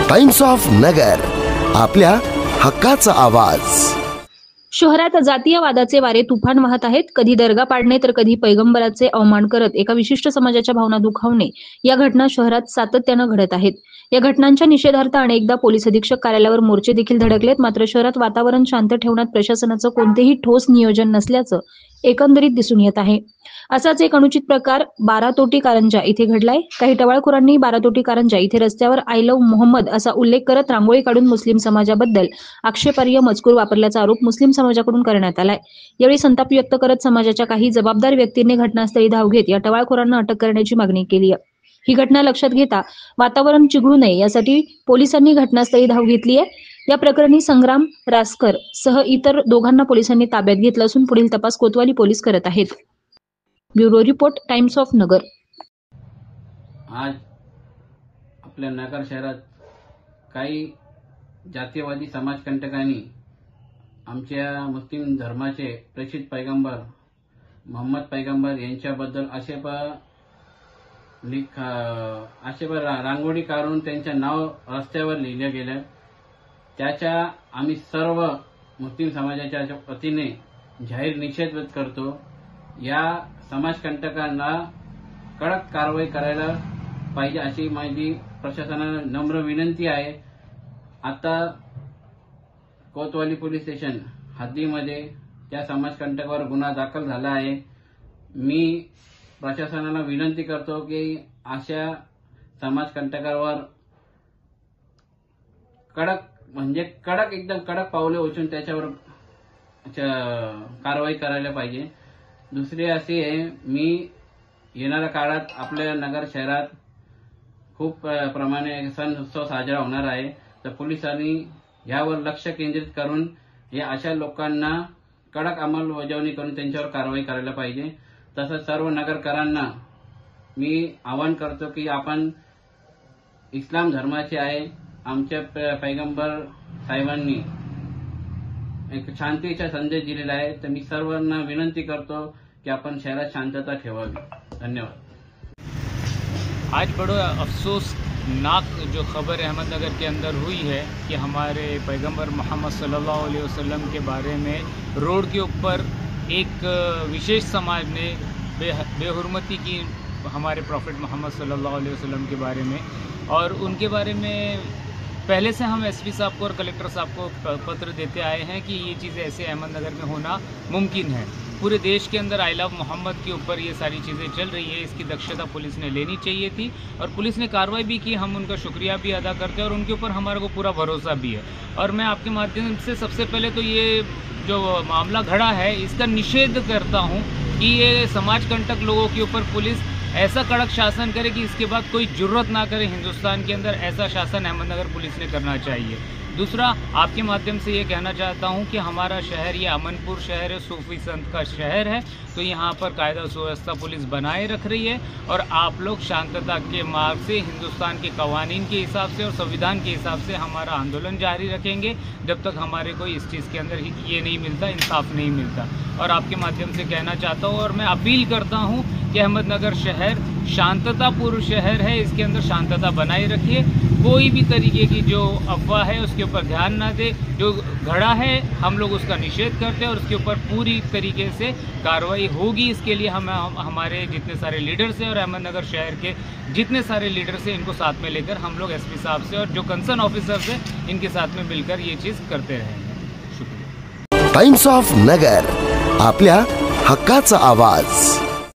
Times of नगर, आपल्या हक्काचा आवाज। शहरात जातीयवादाचे वारे तुफान वाहत आहेत। कधी दर्गा पाडणे तर कधी पैगंबराचे अवमान करत एका विशिष्ट समाजाच्या भावना दुखावणे या घटना शहरात सातत्यानं घडत आहेत। या घटनांच्या निषेधार्थ अनेकदा पोलीस अधीक्षक कार्यालयावर मोर्चे देखील धडकलेत, मात्र शहरात वातावरण शांत ठेवण्यात प्रशासनाचं कोणतेही ठोस नियोजन नसल्याचं एकंदरीत दिसून येत आहे। असाच एक अनुचित प्रकार बारातोटी कारंजा इथे घडलाय। काही टवाळखोरांनी बारातोटी कारंजा इथे रस्त्यावर आय लव्ह मोहम्मद असा उल्लेख करत रांगोळी काढून मुस्लिम समाजाबद्दल आक्षेपार्ह मजकूर वापरल्याचा आरोप मुस्लिम समाजाकडून करण्यात आलाय। यावेळी संताप व्यक्त करत समाजाच्या काही जबाबदार व्यक्तींनी घटनास्थळी धाव घेत या टवाळखोरांना अटक करण्याची मागणी केली आहे। ही घटना लक्षात घेता वातावरण चिघळू नये यासाठी पोलिसांनी घटनास्थळी धाव घेतली आहे। या प्रकरणी संग्राम रासकर सह इतर दोघांना पोलिसांनी ताब्यात घेतलं असून पुढील तपास कोतवाली पोलीस करत आहेत। ब्युरो रिपोर्ट, टाइम्स ऑफ नगर। आज आपल्या नगर शहरात काही जातीयवादी समाजकंटकांनी आमच्या मुस्लिम धर्माचे प्रेषित पैगंबर मोहम्मद पैगंबर यांच्याबद्दल आक्षेपार्ह रांगोळी काढून त्यांचे नाव रस्त्यावर लिहिले गेले। त्याचा आम्ही सर्व मुस्लिम समाजाच्या वतीने जाहीर निषेध व्यक्त करतो। या समाजकंटकांना कडक कारवाई करायला पाहिजे अशी माझी प्रशासनाला नम्र विनंती आहे। आता कोतवाली पोलीस स्टेशन हद्दीमध्ये त्या समाजकंटकावर गुन्हा दाखल झाला आहे। मी प्रशासनाला विनंती करतो की अशा समाजकंटकावर एकदम कडक पावले उचलून त्याच्यावर कारवाई करायला पाहिजे। दुसरी अशी आहे, मी येणाऱ्या काळात आपल्या नगर शहरात खूप प्रमाणे सण उत्सव साजरा होणार आहे, तर पोलिसांनी यावर लक्ष केंद्रित करून या अशा लोकांना कडक अंमलबजावणी करून त्यांच्यावर कारवाई करायला पाहिजे। तसंच सर्व नगरकरांना मी आवाहन करतो की आपण इस्लाम धर्माचे आहे। आमच्या पैगंबर साहेबांनी एक शांतीचा संदेश दिलेला आहे, तर मी सर्वांना विनंती करतो कि अपन शहरात शांतता ठेवावी। धन्यवाद। आज बड़ा अफसोसनाक जो खबर अहमदनगर के अंदर हुई है कि हमारे पैगंबर मोहम्मद सल्लल्लाहु अलैहि वसल्लम के बारे में रोड के ऊपर एक विशेष समाज ने बेहुरमती की हमारे प्रॉफिट मोहम्मद सल्लल्लाहु अलैहि वसल्लम के बारे में, और उनके बारे में पहले से हम एसपी साहब को और कलेक्टर साहब को पत्र देते आए हैं कि ये चीज़ें ऐसे अहमदनगर में होना मुमकिन है। पूरे देश के अंदर आई लव मोहम्मद के ऊपर ये सारी चीज़ें चल रही है, इसकी दक्षता पुलिस ने लेनी चाहिए थी और पुलिस ने कार्रवाई भी की। हम उनका शुक्रिया भी अदा करते हैं और उनके ऊपर हमारे को पूरा भरोसा भी है। और मैं आपके माध्यम से सबसे पहले तो ये जो मामला घड़ा है इसका निषेध करता हूँ कि ये समाजकंटक लोगों के ऊपर पुलिस ऐसा कड़क शासन करे कि इसके बाद कोई जुर्रत ना करे। हिंदुस्तान के अंदर ऐसा शासन अहमदनगर पुलिस ने करना चाहिए। दूसरा, आपके माध्यम से ये कहना चाहता हूँ कि हमारा शहर ये अमनपुर शहर है, सूफी संत का शहर है, तो यहाँ पर कायदा सुव्यवस्था पुलिस बनाए रख रही है और आप लोग शांतता के मार्ग से हिंदुस्तान के कवानीन के हिसाब से और संविधान के हिसाब से हमारा आंदोलन जारी रखेंगे जब तक हमारे को इस चीज़ के अंदर ये नहीं मिलता, इंसाफ नहीं मिलता। और आपके माध्यम से कहना चाहता हूँ और मैं अपील करता हूँ कि अहमदनगर शहर शांततापूर्ण शहर है, इसके अंदर शांतता बनाए रखिए। कोई भी तरीके की जो अफवाह है उसके ऊपर ध्यान ना दे। जो घड़ा है हम लोग उसका निषेध करते हैं और उसके ऊपर पूरी तरीके से कार्रवाई होगी। इसके लिए हम हमारे जितने सारे लीडर्स हैं और अहमदनगर शहर के जितने सारे लीडर्स हैं इनको साथ में लेकर हम लोग एसपी साहब से और जो कंसर्न ऑफिसर्स हैं इनके साथ में मिलकर ये चीज़ करते रहेंगे। शुक्रिया। टाइम्स ऑफ नगर, आपल्या हक्काचा आवाज।